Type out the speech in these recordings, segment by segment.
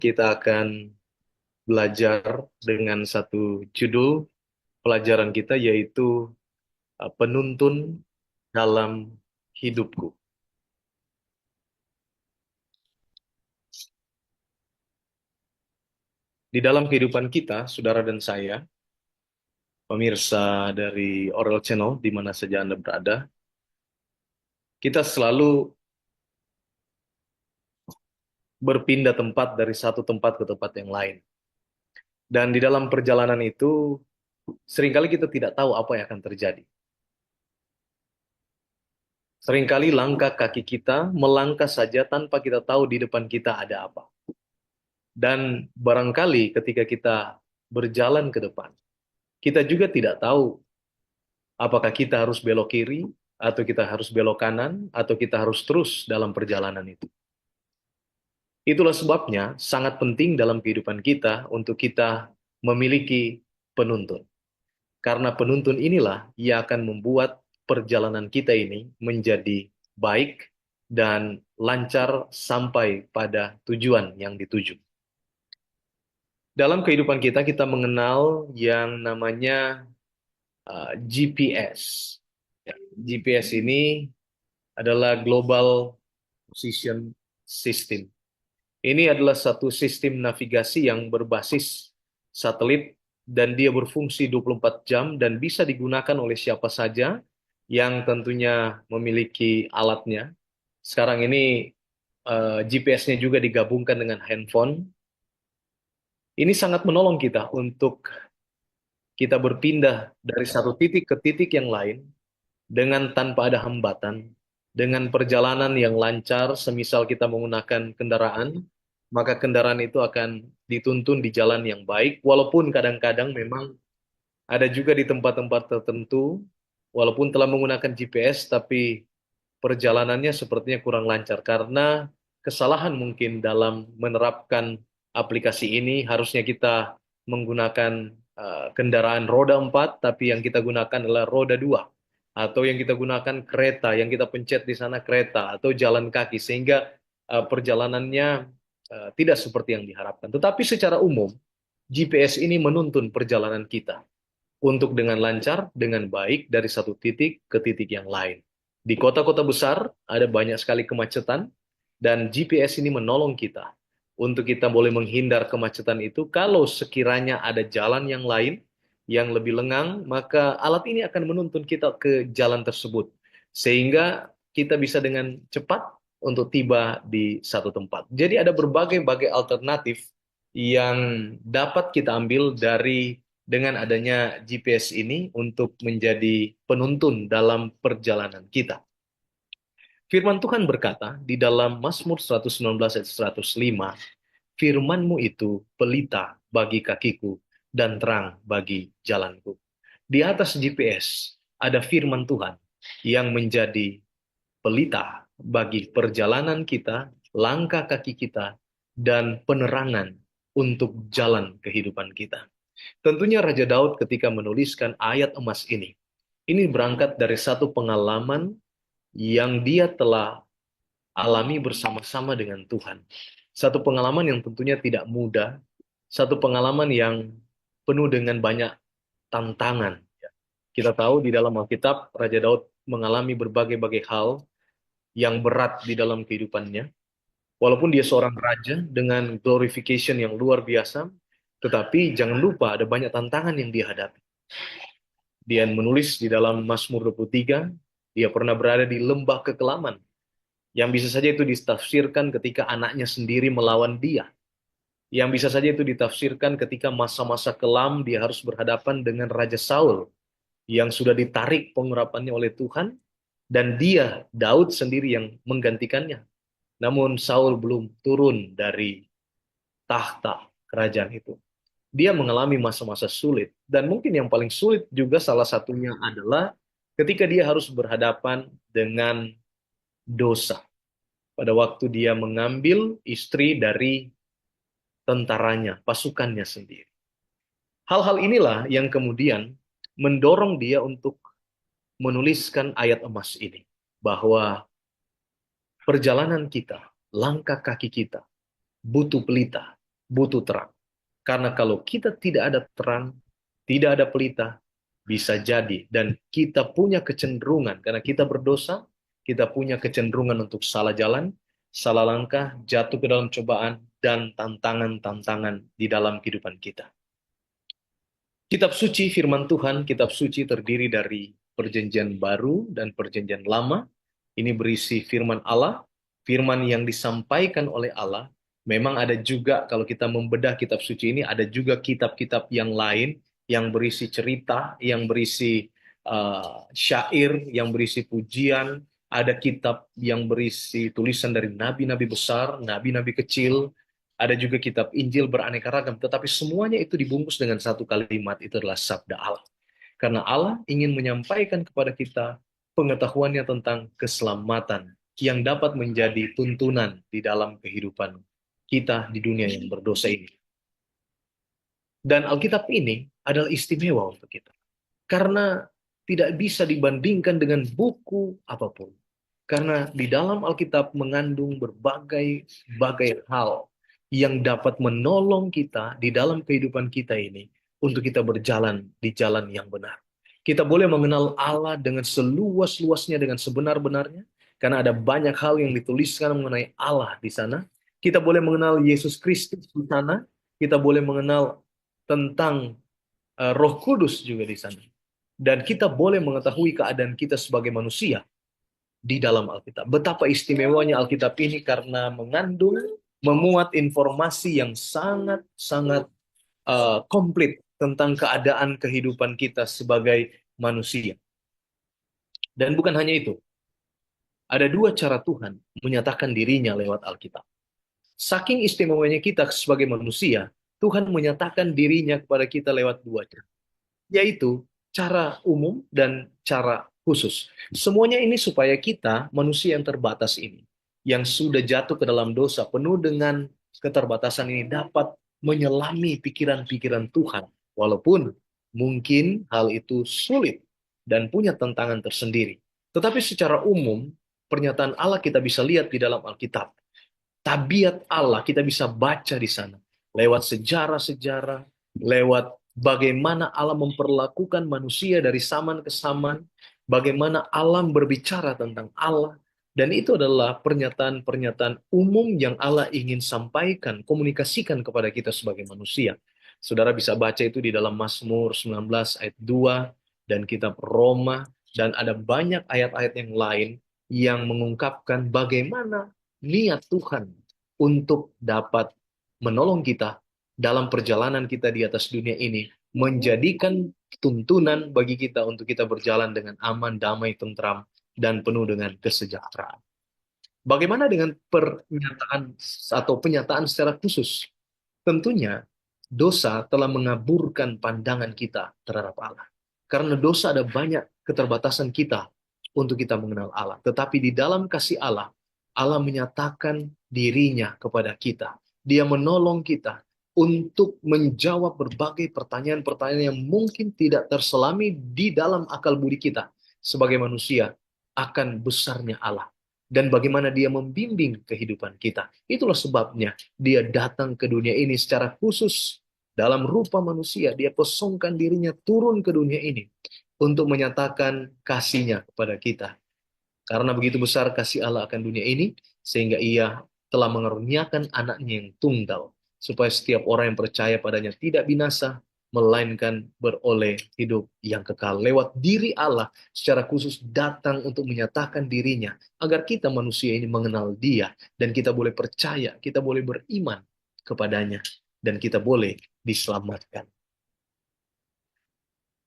kita akan belajar dengan satu judul pelajaran kita yaitu penuntun dalam hidupku. Di dalam kehidupan kita, saudara dan saya, pemirsa dari Oral Channel, di mana saja Anda berada, kita selalu berpindah tempat dari satu tempat ke tempat yang lain. Dan di dalam perjalanan itu, seringkali kita tidak tahu apa yang akan terjadi. Seringkali langkah kaki kita melangkah saja tanpa kita tahu di depan kita ada apa. Dan barangkali ketika kita berjalan ke depan, kita juga tidak tahu apakah kita harus belok kiri, atau kita harus belok kanan, atau kita harus terus dalam perjalanan itu. Itulah sebabnya sangat penting dalam kehidupan kita untuk kita memiliki penuntun. Karena penuntun inilah yang akan membuat perjalanan kita ini menjadi baik dan lancar sampai pada tujuan yang dituju. Dalam kehidupan kita, kita mengenal yang namanya GPS. Ya, GPS ini adalah Global Position System. Ini adalah satu sistem navigasi yang berbasis satelit dan dia berfungsi 24 jam dan bisa digunakan oleh siapa saja yang tentunya memiliki alatnya. Sekarang ini GPS-nya juga digabungkan dengan handphone. Ini sangat menolong kita untuk kita berpindah dari satu titik ke titik yang lain dengan tanpa ada hambatan, dengan perjalanan yang lancar, semisal kita menggunakan kendaraan, maka kendaraan itu akan dituntun di jalan yang baik, walaupun kadang-kadang memang ada juga di tempat-tempat tertentu, walaupun telah menggunakan GPS, tapi perjalanannya sepertinya kurang lancar, karena kesalahan mungkin dalam menerapkan aplikasi ini, harusnya kita menggunakan kendaraan roda 4, tapi yang kita gunakan adalah roda 2 atau yang kita gunakan kereta, yang kita pencet di sana kereta, atau jalan kaki, sehingga perjalanannya tidak seperti yang diharapkan. Tetapi secara umum, GPS ini menuntun perjalanan kita untuk dengan lancar, dengan baik, dari satu titik ke titik yang lain. Di kota-kota besar, ada banyak sekali kemacetan, dan GPS ini menolong kita untuk kita boleh menghindar kemacetan itu. Kalau sekiranya ada jalan yang lain, yang lebih lengang, maka alat ini akan menuntun kita ke jalan tersebut. Sehingga kita bisa dengan cepat untuk tiba di satu tempat. Jadi ada berbagai-bagai alternatif yang dapat kita ambil dari dengan adanya GPS ini untuk menjadi penuntun dalam perjalanan kita. Firman Tuhan berkata di dalam Mazmur 119 ayat 105, firman-Mu itu pelita bagi kakiku dan terang bagi jalanku. Di atas GPS ada firman Tuhan yang menjadi pelita bagi perjalanan kita, langkah kaki kita, dan penerangan untuk jalan kehidupan kita. Tentunya Raja Daud ketika menuliskan ayat emas ini berangkat dari satu pengalaman yang dia telah alami bersama-sama dengan Tuhan. Satu pengalaman yang tentunya tidak mudah, satu pengalaman yang penuh dengan banyak tantangan. Kita tahu di dalam Alkitab, Raja Daud mengalami berbagai-bagai hal yang berat di dalam kehidupannya. Walaupun dia seorang raja dengan glorification yang luar biasa, tetapi jangan lupa ada banyak tantangan yang dia hadapi. Dia menulis di dalam Mazmur 23, dia pernah berada di lembah kekelaman, yang bisa saja itu ditafsirkan ketika anaknya sendiri melawan dia. Yang bisa saja itu ditafsirkan ketika masa-masa kelam dia harus berhadapan dengan Raja Saul, yang sudah ditarik pengurapannya oleh Tuhan, dan dia, Daud sendiri yang menggantikannya. Namun Saul belum turun dari tahta kerajaan itu. Dia mengalami masa-masa sulit. Dan mungkin yang paling sulit juga salah satunya adalah ketika dia harus berhadapan dengan dosa. Pada waktu dia mengambil istri dari tentaranya, pasukannya sendiri. Hal-hal inilah yang kemudian mendorong dia untuk menuliskan ayat emas ini. Bahwa perjalanan kita, langkah kaki kita, butuh pelita. butuh terang. Karena kalau kita tidak ada terang, tidak ada pelita, bisa jadi. Dan kita punya kecenderungan, karena kita berdosa, kita punya kecenderungan untuk salah jalan, salah langkah, jatuh ke dalam cobaan, dan tantangan-tantangan di dalam kehidupan kita. Kitab suci firman Tuhan, kitab suci terdiri dari perjanjian baru dan perjanjian lama. Ini berisi firman Allah, firman yang disampaikan oleh Allah. Memang ada juga kalau kita membedah kitab suci ini, ada juga kitab-kitab yang lain yang berisi cerita, yang berisi syair, yang berisi pujian. Ada kitab yang berisi tulisan dari nabi-nabi besar, nabi-nabi kecil, ada juga kitab Injil beraneka ragam, tetapi semuanya itu dibungkus dengan satu kalimat, itu adalah sabda Allah. Karena Allah ingin menyampaikan kepada kita pengetahuannya tentang keselamatan yang dapat menjadi tuntunan di dalam kehidupan kita di dunia yang berdosa ini. Dan Alkitab ini adalah istimewa untuk kita. Karena tidak bisa dibandingkan dengan buku apapun. Karena di dalam Alkitab mengandung berbagai hal yang dapat menolong kita di dalam kehidupan kita ini untuk kita berjalan di jalan yang benar. Kita boleh mengenal Allah dengan seluas-luasnya, dengan sebenar-benarnya, karena ada banyak hal yang dituliskan mengenai Allah di sana. Kita boleh mengenal Yesus Kristus di sana, kita boleh mengenal tentang Roh Kudus juga di sana. Dan kita boleh mengetahui keadaan kita sebagai manusia di dalam Alkitab. Betapa istimewanya Alkitab ini karena memuat informasi yang sangat-sangat komplit tentang keadaan kehidupan kita sebagai manusia. Dan bukan hanya itu, ada dua cara Tuhan menyatakan dirinya lewat Alkitab. Saking istimewanya kita sebagai manusia, Tuhan menyatakan dirinya kepada kita lewat dua cara, yaitu cara umum dan cara khusus. Semuanya ini supaya kita, manusia yang terbatas ini, yang sudah jatuh ke dalam dosa, penuh dengan keterbatasan ini, dapat menyelami pikiran-pikiran Tuhan. Walaupun mungkin hal itu sulit dan punya tantangan tersendiri. Tetapi secara umum, pernyataan Allah kita bisa lihat di dalam Alkitab. Tabiat Allah kita bisa baca di sana. Lewat sejarah-sejarah, lewat bagaimana Allah memperlakukan manusia dari zaman ke zaman, bagaimana alam berbicara tentang Allah, dan itu adalah pernyataan-pernyataan umum yang Allah ingin sampaikan, komunikasikan kepada kita sebagai manusia. Saudara bisa baca itu di dalam Mazmur 19 ayat 2 dan kitab Roma, dan ada banyak ayat-ayat yang lain yang mengungkapkan bagaimana niat Tuhan untuk dapat menolong kita dalam perjalanan kita di atas dunia ini, menjadikan tuntunan bagi kita untuk kita berjalan dengan aman, damai, tentram, dan penuh dengan kesejahteraan. Bagaimana dengan pernyataan atau penyataan secara khusus? Tentunya dosa telah mengaburkan pandangan kita terhadap Allah. Karena dosa ada banyak keterbatasan kita untuk kita mengenal Allah. Tetapi di dalam kasih Allah, Allah menyatakan dirinya kepada kita. Dia menolong kita untuk menjawab berbagai pertanyaan-pertanyaan yang mungkin tidak terselami di dalam akal budi kita sebagai manusia akan besarnya Allah dan bagaimana dia membimbing kehidupan kita. Itulah sebabnya dia datang ke dunia ini secara khusus dalam rupa manusia. Dia pesongkan dirinya turun ke dunia ini untuk menyatakan kasihnya kepada kita. Karena begitu besar kasih Allah akan dunia ini, sehingga ia telah mengaruniakan anaknya yang tunggal, supaya setiap orang yang percaya padanya tidak binasa, melainkan beroleh hidup yang kekal. Lewat diri Allah secara khusus datang untuk menyatakan dirinya, agar kita manusia ini mengenal dia, dan kita boleh percaya, kita boleh beriman kepadanya, dan kita boleh diselamatkan.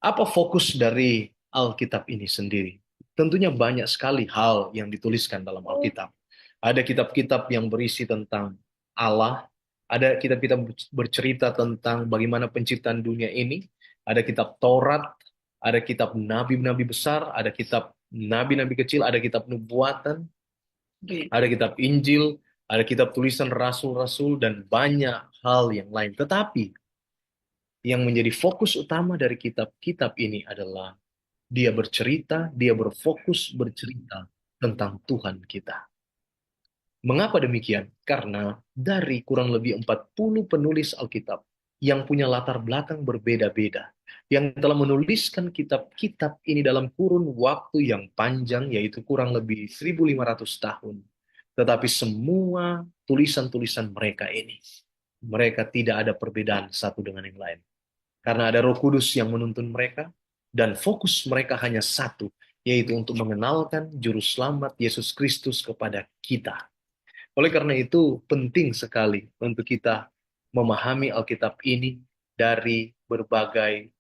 Apa fokus dari Alkitab ini sendiri? Tentunya banyak sekali hal yang dituliskan dalam Alkitab. Ada kitab-kitab yang berisi tentang Allah, ada kitab-kitab bercerita tentang bagaimana penciptaan dunia ini, ada kitab Taurat, ada kitab nabi-nabi besar, ada kitab nabi-nabi kecil, ada kitab nubuatan, ada kitab Injil, ada kitab tulisan rasul-rasul, dan banyak hal yang lain. Tetapi yang menjadi fokus utama dari kitab-kitab ini adalah dia berfokus bercerita tentang Tuhan kita. Mengapa demikian? Karena dari kurang lebih 40 penulis Alkitab yang punya latar belakang berbeda-beda, yang telah menuliskan kitab-kitab ini dalam kurun waktu yang panjang, yaitu kurang lebih 1500 tahun. Tetapi semua tulisan-tulisan mereka ini, mereka tidak ada perbedaan satu dengan yang lain. Karena ada Roh Kudus yang menuntun mereka, dan fokus mereka hanya satu, yaitu untuk mengenalkan Juru Selamat Yesus Kristus kepada kita. Oleh karena itu, penting sekali untuk kita memahami Alkitab ini dari berbagai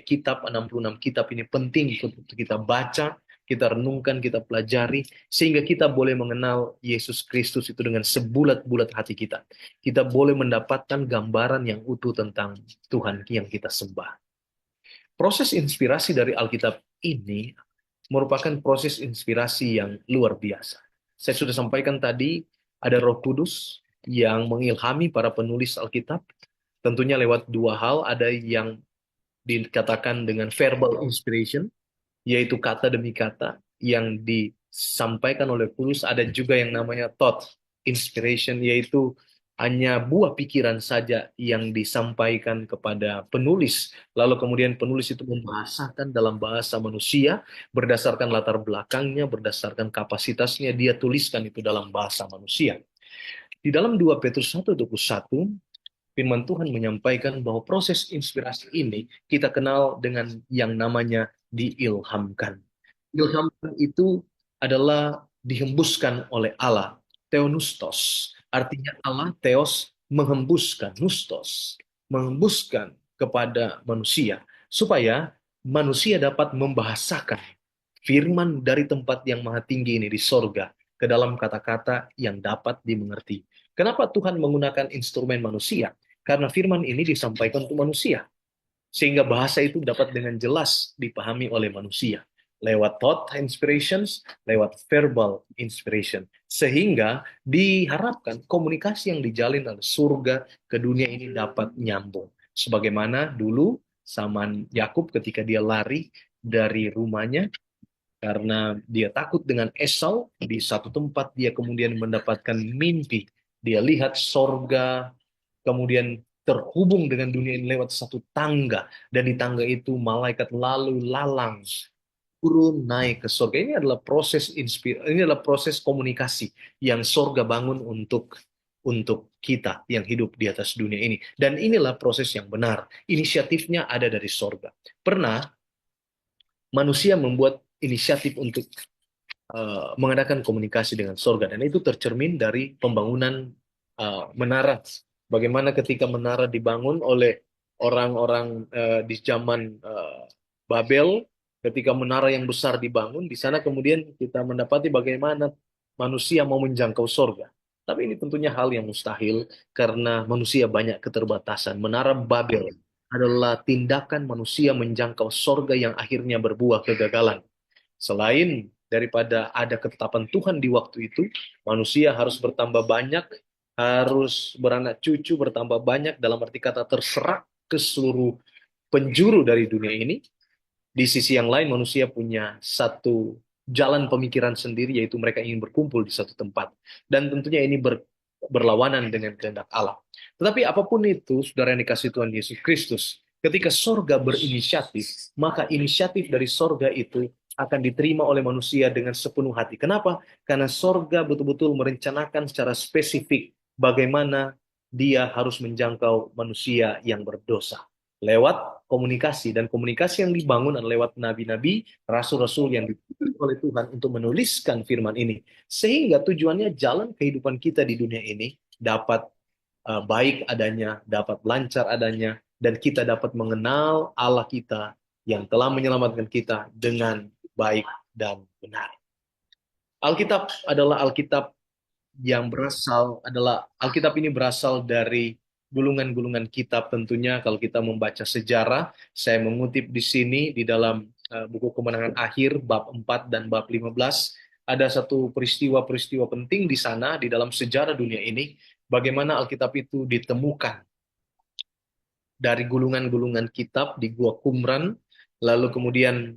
kitab, 66 kitab ini penting untuk kita baca, kita renungkan, kita pelajari, sehingga kita boleh mengenal Yesus Kristus itu dengan sebulat-bulat hati kita. Kita boleh mendapatkan gambaran yang utuh tentang Tuhan yang kita sembah. Proses inspirasi dari Alkitab ini merupakan proses inspirasi yang luar biasa. Saya sudah sampaikan tadi, ada Roh Kudus yang mengilhami para penulis Alkitab, tentunya lewat dua hal, ada yang dikatakan dengan verbal inspiration, yaitu kata demi kata yang disampaikan oleh Paulus. Ada juga yang namanya thought inspiration, yaitu hanya buah pikiran saja yang disampaikan kepada penulis. Lalu kemudian penulis itu membahasakan dalam bahasa manusia, berdasarkan latar belakangnya, berdasarkan kapasitasnya, dia tuliskan itu dalam bahasa manusia. Di dalam 2 Petrus 1:21, firman Tuhan menyampaikan bahwa proses inspirasi ini kita kenal dengan yang namanya diilhamkan. Ilhamkan itu adalah dihembuskan oleh Allah. Theonustos. Artinya Allah, theos, menghembuskan. Nustos. Menghembuskan kepada manusia. Supaya manusia dapat membahasakan firman dari tempat yang maha tinggi ini di sorga ke dalam kata-kata yang dapat dimengerti. Kenapa Tuhan menggunakan instrumen manusia? Karena firman ini disampaikan untuk manusia. Sehingga bahasa itu dapat dengan jelas dipahami oleh manusia. Lewat thought inspirations, lewat verbal inspiration. Sehingga diharapkan komunikasi yang dijalin oleh surga ke dunia ini dapat nyambung. Sebagaimana dulu zaman Yakub ketika dia lari dari rumahnya, karena dia takut dengan Esau, di satu tempat dia kemudian mendapatkan mimpi. Dia lihat sorga, kemudian terhubung dengan dunia ini lewat satu tangga. Dan di tangga itu malaikat lalu lalang turun naik ke sorga. Ini adalah proses komunikasi yang sorga bangun untuk kita yang hidup di atas dunia ini. Dan inilah proses yang benar. Inisiatifnya ada dari sorga. Pernah manusia membuat inisiatif untuk mengadakan komunikasi dengan sorga, dan itu tercermin dari pembangunan menara. Bagaimana ketika menara dibangun oleh orang-orang di zaman Babel, ketika menara yang besar dibangun, di sana kemudian kita mendapati bagaimana manusia mau menjangkau sorga. Tapi ini tentunya hal yang mustahil karena manusia banyak keterbatasan. Menara Babel adalah tindakan manusia menjangkau sorga yang akhirnya berbuah kegagalan. Selain daripada ada ketetapan Tuhan di waktu itu, manusia harus bertambah banyak, harus beranak cucu bertambah banyak, dalam arti kata terserak ke seluruh penjuru dari dunia ini. Di sisi yang lain, manusia punya satu jalan pemikiran sendiri, yaitu mereka ingin berkumpul di satu tempat. Dan tentunya ini berlawanan dengan kehendak Allah. Tetapi apapun itu, saudara yang dikasih Tuhan Yesus Kristus, ketika sorga berinisiatif, maka inisiatif dari sorga itu akan diterima oleh manusia dengan sepenuh hati. Kenapa? Karena sorga betul-betul merencanakan secara spesifik bagaimana dia harus menjangkau manusia yang berdosa. Lewat komunikasi, dan komunikasi yang dibangun adalah lewat nabi-nabi, rasul-rasul yang dipilih oleh Tuhan untuk menuliskan firman ini. Sehingga tujuannya jalan kehidupan kita di dunia ini dapat baik adanya, dapat lancar adanya, dan kita dapat mengenal Allah kita yang telah menyelamatkan kita dengan baik dan benar. Alkitab adalah Alkitab Alkitab ini berasal dari gulungan-gulungan kitab. Tentunya kalau kita membaca sejarah, saya mengutip di sini di dalam buku Kemenangan Akhir bab 4 dan bab 15, ada satu peristiwa-peristiwa penting di sana di dalam sejarah dunia ini, bagaimana Alkitab itu ditemukan dari gulungan-gulungan kitab di Gua Qumran. Lalu kemudian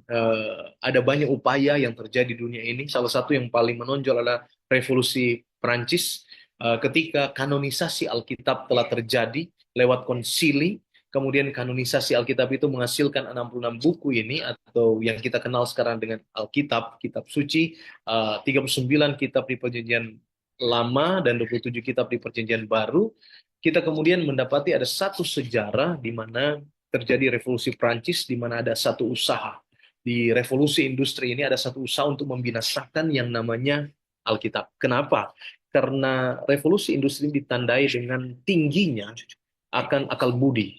ada banyak upaya yang terjadi di dunia ini. Salah satu yang paling menonjol adalah revolusi Prancis ketika kanonisasi Alkitab telah terjadi lewat konsili. Kemudian kanonisasi Alkitab itu menghasilkan 66 buku ini atau yang kita kenal sekarang dengan Alkitab, kitab suci, 39 kitab di Perjanjian Lama dan 27 kitab di Perjanjian Baru. Kita kemudian mendapati ada satu sejarah di mana terjadi revolusi Prancis, di mana ada satu usaha. Di revolusi industri ini ada satu usaha untuk membinasakan yang namanya Alkitab. Kenapa? Karena revolusi industri ini ditandai dengan tingginya akan akal budi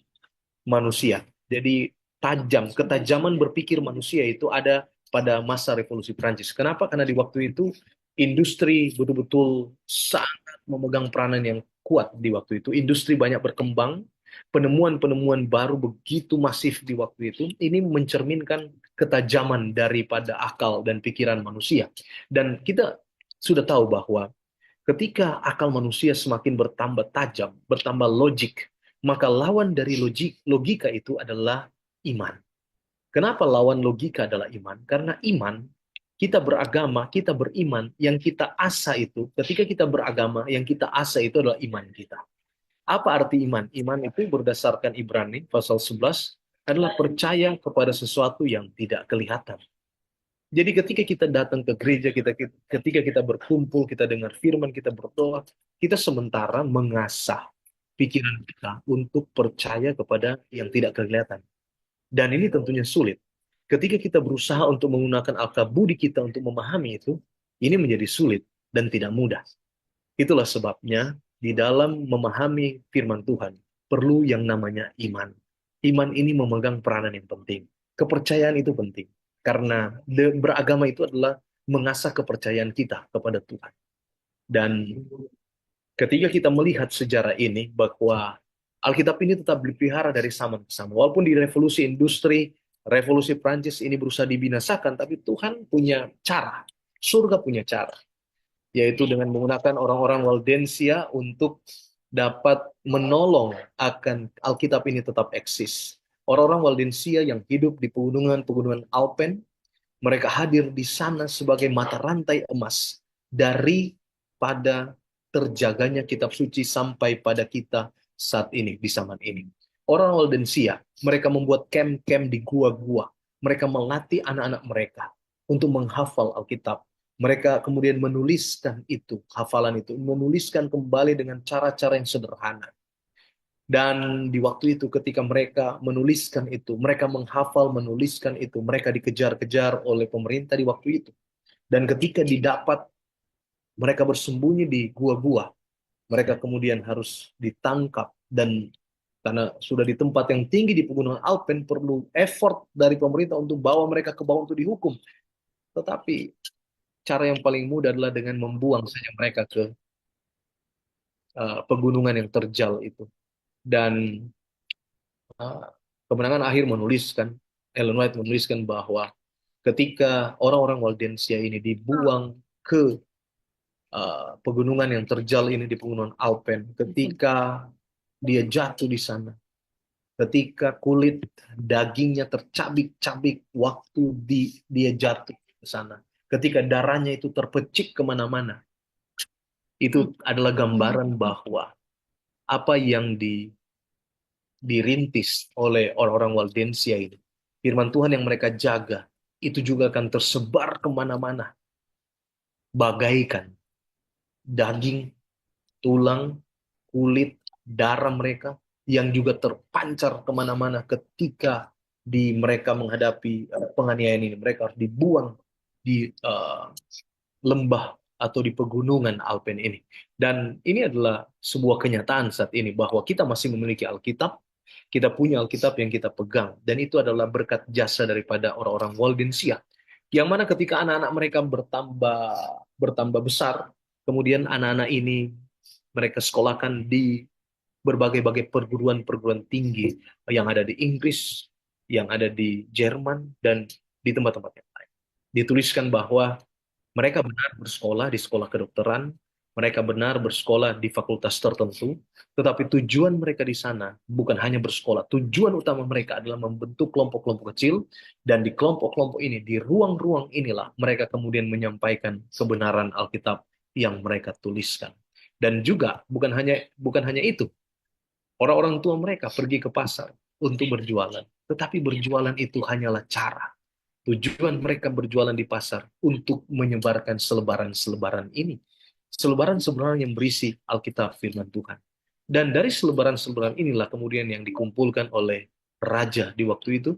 manusia. Jadi ketajaman berpikir manusia itu ada pada masa revolusi Prancis. Kenapa? Karena di waktu itu industri betul-betul sangat memegang peranan yang kuat di waktu itu. Industri banyak berkembang, penemuan-penemuan baru begitu masif di waktu itu. Ini mencerminkan ketajaman daripada akal dan pikiran manusia. Dan kita sudah tahu bahwa ketika akal manusia semakin bertambah tajam, bertambah logik, maka lawan dari logika itu adalah iman. Kenapa lawan logika adalah iman? Karena iman, kita beragama, kita beriman, yang kita asa itu, ketika kita beragama, yang kita asa itu adalah iman kita. Apa arti iman? Iman itu berdasarkan Ibrani pasal 11 adalah percaya kepada sesuatu yang tidak kelihatan. Jadi ketika kita datang ke gereja, ketika kita berkumpul, kita dengar firman, kita berdoa, kita sementara mengasah pikiran kita untuk percaya kepada yang tidak kelihatan. Dan ini tentunya sulit. Ketika kita berusaha untuk menggunakan akal budi kita untuk memahami itu, ini menjadi sulit dan tidak mudah. Itulah sebabnya di dalam memahami firman Tuhan, perlu yang namanya iman. Iman ini memegang peranan yang penting. Kepercayaan itu penting. Karena beragama itu adalah mengasah kepercayaan kita kepada Tuhan. Dan ketika kita melihat sejarah ini, bahwa Alkitab ini tetap dipelihara dari zaman ke zaman. Walaupun di revolusi industri, revolusi Prancis ini berusaha dibinasakan, tapi Tuhan punya cara. Surga punya cara. Yaitu dengan menggunakan orang-orang Waldensia untuk dapat menolong akan Alkitab ini tetap eksis. Orang-orang Waldensia yang hidup di pegunungan-pegunungan Alpen, mereka hadir di sana sebagai mata rantai emas daripada terjaganya kitab suci sampai pada kita saat ini, di zaman ini. Orang Waldensia, mereka membuat camp-camp di gua-gua. Mereka melatih anak-anak mereka untuk menghafal Alkitab. Mereka kemudian menuliskan itu, hafalan itu, menuliskan kembali dengan cara-cara yang sederhana. Dan di waktu itu ketika mereka menuliskan itu, mereka menghafal, menuliskan itu, mereka dikejar-kejar oleh pemerintah di waktu itu. Dan ketika didapat, mereka bersembunyi di gua-gua. Mereka kemudian harus ditangkap dan karena sudah di tempat yang tinggi di pegunungan Alpen, perlu effort dari pemerintah untuk bawa mereka ke bawah untuk dihukum. Tetapi cara yang paling mudah adalah dengan membuang saja mereka ke pegunungan yang terjal itu. Dan uh, kemenangan akhir menuliskan, Ellen White menuliskan bahwa ketika orang-orang Waldensia ini dibuang ke pegunungan yang terjal ini di pegunungan Alpen, ketika dia jatuh di sana, ketika kulit dagingnya tercabik-cabik waktu dia jatuh ke sana, ketika darahnya itu terpecik kemana-mana, itu adalah gambaran bahwa apa yang dirintis oleh orang-orang Waldensia ini, firman Tuhan yang mereka jaga, itu juga akan tersebar kemana-mana, bagaikan daging, tulang, kulit, darah mereka yang juga terpancar kemana-mana ketika mereka menghadapi penganiayaan ini. Mereka harus dibuang di lembah atau di pegunungan Alpen ini. Dan ini adalah sebuah kenyataan saat ini bahwa kita masih memiliki Alkitab, kita punya Alkitab yang kita pegang, dan itu adalah berkat jasa daripada orang-orang Waldensia. Yang mana ketika anak-anak mereka bertambah besar, kemudian anak-anak ini mereka sekolahkan di berbagai-bagai perguruan-perguruan tinggi yang ada di Inggris, yang ada di Jerman, dan di tempat-tempat yang lain. Dituliskan bahwa mereka benar bersekolah di sekolah kedokteran, mereka benar bersekolah di fakultas tertentu, tetapi tujuan mereka di sana bukan hanya bersekolah. Tujuan utama mereka adalah membentuk kelompok-kelompok kecil, dan di kelompok-kelompok ini, di ruang-ruang inilah, mereka kemudian menyampaikan kebenaran Alkitab yang mereka tuliskan. Dan juga bukan hanya itu, orang-orang tua mereka pergi ke pasar untuk berjualan, tetapi berjualan itu hanyalah cara. Tujuan mereka berjualan di pasar untuk menyebarkan selebaran-selebaran ini. Selebaran sebenarnya yang berisi Alkitab firman Tuhan. Dan dari selebaran-selebaran inilah kemudian yang dikumpulkan oleh raja di waktu itu,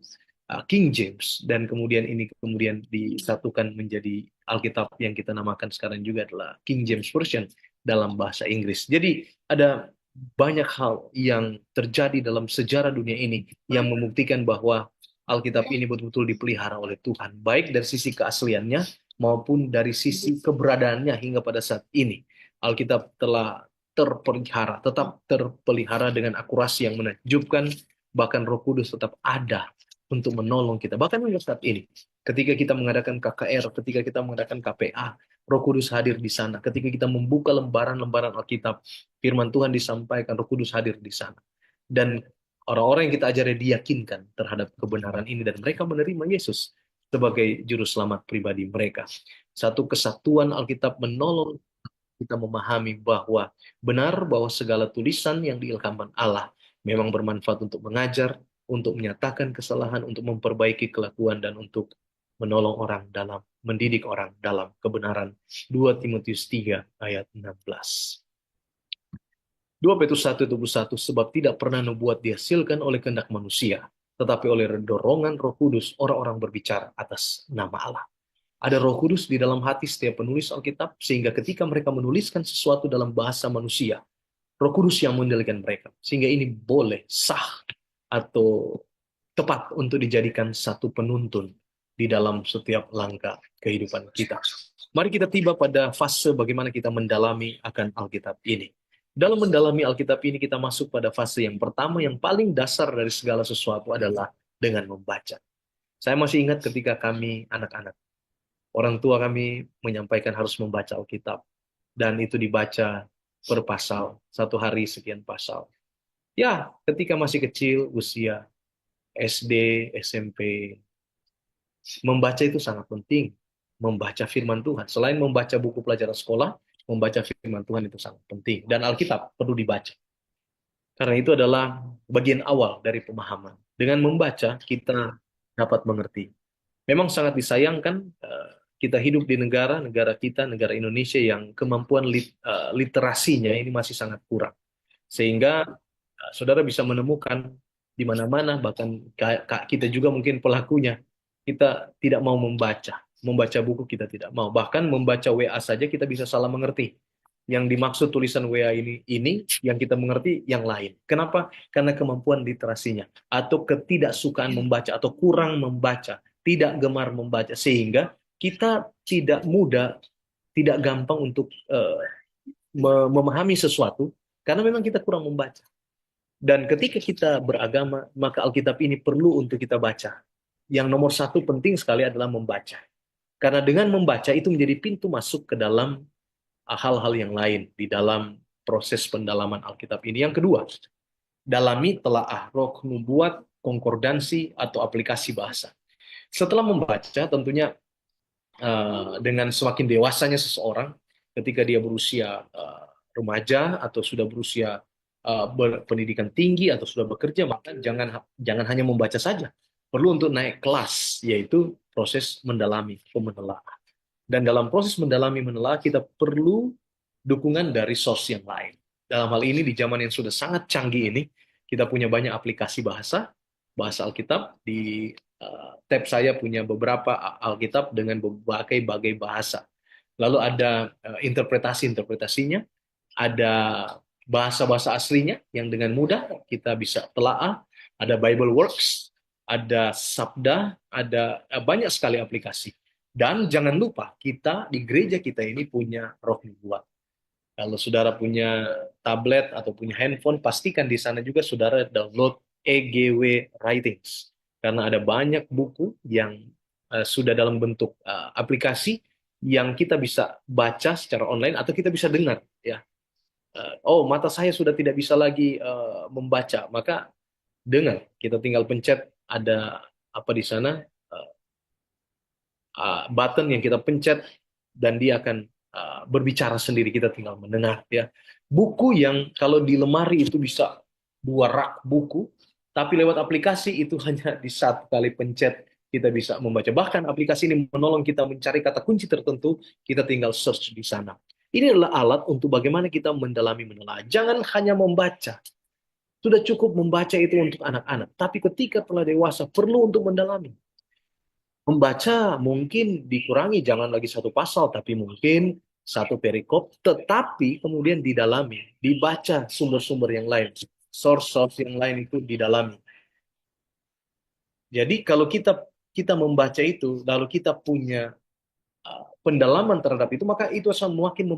King James, dan kemudian ini kemudian disatukan menjadi Alkitab yang kita namakan sekarang juga adalah King James Version dalam bahasa Inggris. Jadi ada banyak hal yang terjadi dalam sejarah dunia ini yang membuktikan bahwa Alkitab ini betul-betul dipelihara oleh Tuhan, baik dari sisi keasliannya maupun dari sisi keberadaannya hingga pada saat ini. Alkitab telah terpelihara, tetap terpelihara dengan akurasi yang menakjubkan, bahkan Roh Kudus tetap ada untuk menolong kita. Bahkan hingga saat ini, ketika kita mengadakan KKR, ketika kita mengadakan KPA, Roh Kudus hadir di sana. Ketika kita membuka lembaran-lembaran Alkitab, firman Tuhan disampaikan, Roh Kudus hadir di sana. Dan orang-orang yang kita ajari diyakinkan terhadap kebenaran ini dan mereka menerima Yesus sebagai juru selamat pribadi mereka. Satu kesatuan Alkitab menolong kita memahami bahwa benar bahwa segala tulisan yang diilhamkan Allah memang bermanfaat untuk mengajar, untuk menyatakan kesalahan, untuk memperbaiki kelakuan dan untuk menolong orang dalam mendidik orang dalam kebenaran. 2 Timotius 3 ayat 16. 2 Petrus 1:21, sebab tidak pernah nubuat dihasilkan oleh kehendak manusia, tetapi oleh dorongan Roh Kudus orang-orang berbicara atas nama Allah. Ada Roh Kudus di dalam hati setiap penulis Alkitab, sehingga ketika mereka menuliskan sesuatu dalam bahasa manusia, Roh Kudus yang mengendalikan mereka. Sehingga ini boleh, sah, atau tepat untuk dijadikan satu penuntun di dalam setiap langkah kehidupan kita. Mari kita tiba pada fase bagaimana kita mendalami akan Alkitab ini. Dalam mendalami Alkitab ini kita masuk pada fase yang pertama yang paling dasar dari segala sesuatu adalah dengan membaca. Saya masih ingat ketika kami anak-anak, orang tua kami menyampaikan harus membaca Alkitab. Dan itu dibaca per pasal, satu hari sekian pasal. Ya, ketika masih kecil, usia SD, SMP, membaca itu sangat penting. Membaca firman Tuhan. Selain membaca buku pelajaran sekolah, membaca firman Tuhan itu sangat penting. Dan Alkitab perlu dibaca. Karena itu adalah bagian awal dari pemahaman. Dengan membaca, kita dapat mengerti. Memang sangat disayangkan kita hidup di negara kita, negara Indonesia yang kemampuan literasinya ini masih sangat kurang. Sehingga saudara bisa menemukan di mana-mana, bahkan kita juga mungkin pelakunya, kita tidak mau membaca buku kita tidak mau. Bahkan membaca WA saja kita bisa salah mengerti. Yang dimaksud tulisan WA ini yang kita mengerti yang lain. Kenapa? Karena kemampuan literasinya atau ketidaksukaan membaca atau kurang membaca, tidak gemar membaca sehingga kita tidak mudah, tidak gampang untuk memahami sesuatu karena memang kita kurang membaca. Dan ketika kita beragama, maka Alkitab ini perlu untuk kita baca. Yang nomor satu penting sekali adalah membaca. Karena dengan membaca itu menjadi pintu masuk ke dalam hal-hal yang lain di dalam proses pendalaman Alkitab ini. Yang kedua, dalami telaah roh nubuat, konkordansi, atau aplikasi bahasa. Setelah membaca, tentunya dengan semakin dewasanya seseorang, ketika dia berusia remaja atau sudah berusia berpendidikan tinggi atau sudah bekerja, maka jangan hanya membaca saja. Perlu untuk naik kelas, yaitu proses mendalami, pemenelaahan. Dan dalam proses mendalami menelaah, kita perlu dukungan dari source yang lain. Dalam hal ini, di zaman yang sudah sangat canggih ini, kita punya banyak aplikasi bahasa Alkitab. Di tab saya punya beberapa Alkitab dengan berbagai bahasa. Lalu ada interpretasi-interpretasinya, ada bahasa-bahasa aslinya yang dengan mudah kita bisa telaah, ada Bible Works, ada Sabda, ada banyak sekali aplikasi. Dan jangan lupa, kita di gereja kita ini punya roh nubuat. Kalau saudara punya tablet atau punya handphone, pastikan di sana juga saudara download EGW Writings. Karena ada banyak buku yang sudah dalam bentuk aplikasi yang kita bisa baca secara online atau kita bisa dengar. Ya, oh mata saya sudah tidak bisa lagi membaca, maka dengar. Kita tinggal pencet ada apa di sana, button yang kita pencet dan dia akan berbicara sendiri, kita tinggal mendengar ya. Buku yang kalau di lemari itu bisa 2 rak buku, tapi lewat aplikasi itu hanya di 1 kali pencet kita bisa membaca. Bahkan aplikasi ini menolong kita mencari kata kunci tertentu, kita tinggal search di sana. Ini adalah alat untuk bagaimana kita mendalami menelaah. Jangan hanya membaca. Sudah cukup membaca itu untuk anak-anak. Tapi ketika telah dewasa, perlu untuk mendalami. Membaca mungkin dikurangi, jangan lagi 1 pasal, tapi mungkin 1 perikop, tetapi kemudian didalami, dibaca sumber-sumber yang lain, source-source yang lain itu didalami. Jadi kalau kita kita membaca itu, lalu kita punya pendalaman terhadap itu, maka itu semakin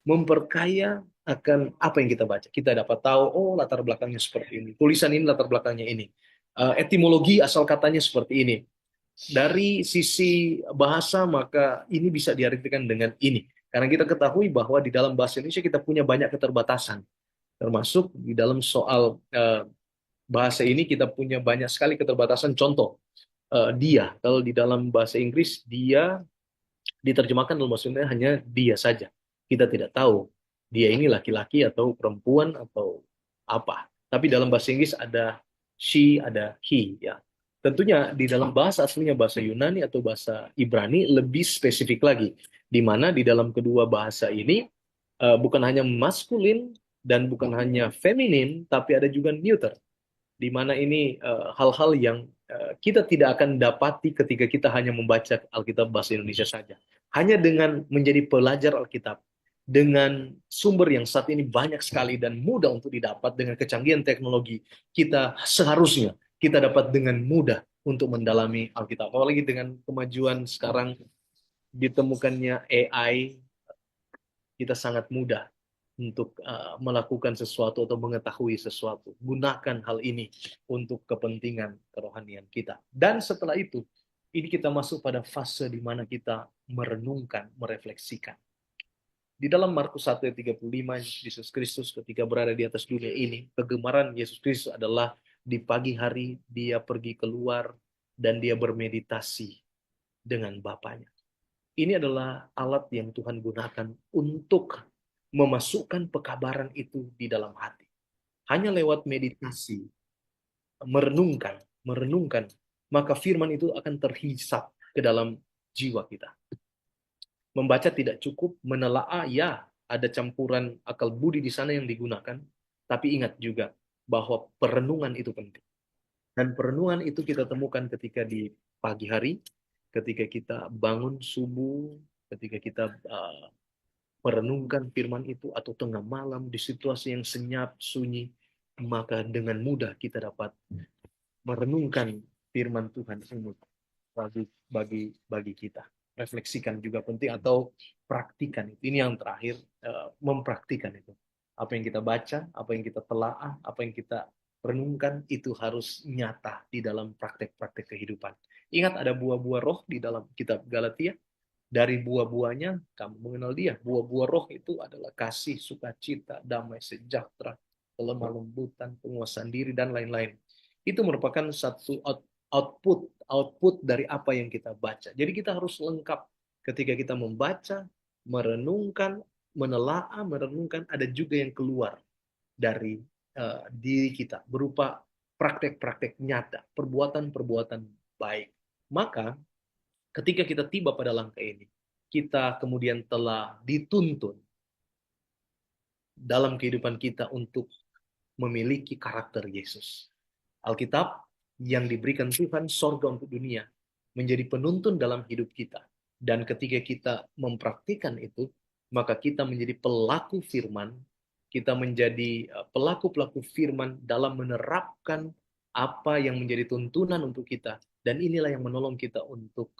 memperkaya akan apa yang kita baca. Kita dapat tahu, oh latar belakangnya seperti ini, tulisan ini latar belakangnya ini, etimologi asal katanya seperti ini. Dari sisi bahasa, maka ini bisa diartikan dengan ini. Karena kita ketahui bahwa di dalam bahasa Indonesia kita punya banyak keterbatasan. Termasuk di dalam soal bahasa ini kita punya banyak sekali keterbatasan. Contoh, dia. Kalau di dalam bahasa Inggris, dia diterjemahkan dalam bahasa Indonesia hanya dia saja. Kita tidak tahu dia ini laki-laki atau perempuan atau apa. Tapi dalam bahasa Inggris ada she, ada he, ya. Tentunya di dalam bahasa aslinya, bahasa Yunani atau bahasa Ibrani, lebih spesifik lagi, di mana di dalam kedua bahasa ini bukan hanya maskulin dan bukan hanya feminin, tapi ada juga neuter, di mana ini hal-hal yang kita tidak akan dapati ketika kita hanya membaca Alkitab bahasa Indonesia saja. Hanya dengan menjadi pelajar Alkitab, dengan sumber yang saat ini banyak sekali dan mudah untuk didapat dengan kecanggihan teknologi, kita seharusnya kita dapat dengan mudah untuk mendalami Alkitab. Apalagi dengan kemajuan sekarang, ditemukannya AI, kita sangat mudah untuk melakukan sesuatu atau mengetahui sesuatu. Gunakan hal ini untuk kepentingan kerohanian kita. Dan setelah itu, ini kita masuk pada fase di mana kita merenungkan, merefleksikan. Di dalam Markus 1 ayat 35, Yesus Kristus ketika berada di atas dunia ini, kegemaran Yesus Kristus adalah di pagi hari dia pergi keluar dan dia bermeditasi dengan Bapaknya. Ini adalah alat yang Tuhan gunakan untuk memasukkan pekabaran itu di dalam hati. Hanya lewat meditasi, merenungkan, maka firman itu akan terhisap ke dalam jiwa kita. Membaca tidak cukup, menelaah ya, ada campuran akal budi di sana yang digunakan, tapi ingat juga bahwa perenungan itu penting. Dan perenungan itu kita temukan ketika di pagi hari, ketika kita bangun subuh, ketika kita merenungkan firman itu, atau tengah malam di situasi yang senyap, sunyi, maka dengan mudah kita dapat merenungkan firman Tuhan ini bagi kita. Refleksikan juga penting, atau praktikan itu. Ini yang terakhir, mempraktikan itu. Apa yang kita baca, apa yang kita telaah, apa yang kita renungkan, itu harus nyata di dalam praktek-praktek kehidupan. Ingat ada buah-buah roh di dalam kitab Galatia. Dari buah-buahnya kamu mengenal dia. Buah-buah roh itu adalah kasih, sukacita, damai sejahtera, kelemah lembutan, penguasaan diri, dan lain-lain. Itu merupakan satu output dari apa yang kita baca. Jadi kita harus lengkap ketika kita membaca, merenungkan, menelaah, merenungkan, ada juga yang keluar dari diri kita berupa praktek-praktek nyata, perbuatan-perbuatan baik. Maka ketika kita tiba pada langkah ini, kita kemudian telah dituntun dalam kehidupan kita untuk memiliki karakter Yesus. Alkitab yang diberikan Tuhan, sorga untuk dunia, menjadi penuntun dalam hidup kita. Dan ketika kita mempraktikkan itu, maka kita menjadi pelaku firman, kita menjadi pelaku-pelaku firman dalam menerapkan apa yang menjadi tuntunan untuk kita. Dan inilah yang menolong kita untuk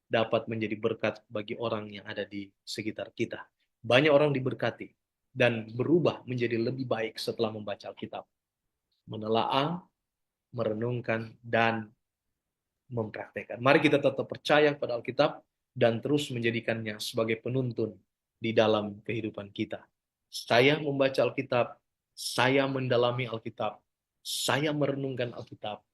dapat menjadi berkat bagi orang yang ada di sekitar kita. Banyak orang diberkati dan berubah menjadi lebih baik setelah membaca Alkitab. Menelaah, merenungkan, dan mempraktekkan. Mari kita tetap percaya pada Alkitab dan terus menjadikannya sebagai penuntun di dalam kehidupan kita. Saya membaca Alkitab, saya mendalami Alkitab, saya merenungkan Alkitab,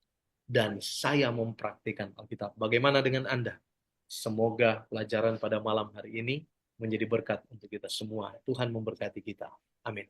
dan saya mempraktikkan Alkitab. Bagaimana dengan Anda? Semoga pelajaran pada malam hari ini menjadi berkat untuk kita semua. Tuhan memberkati kita. Amin.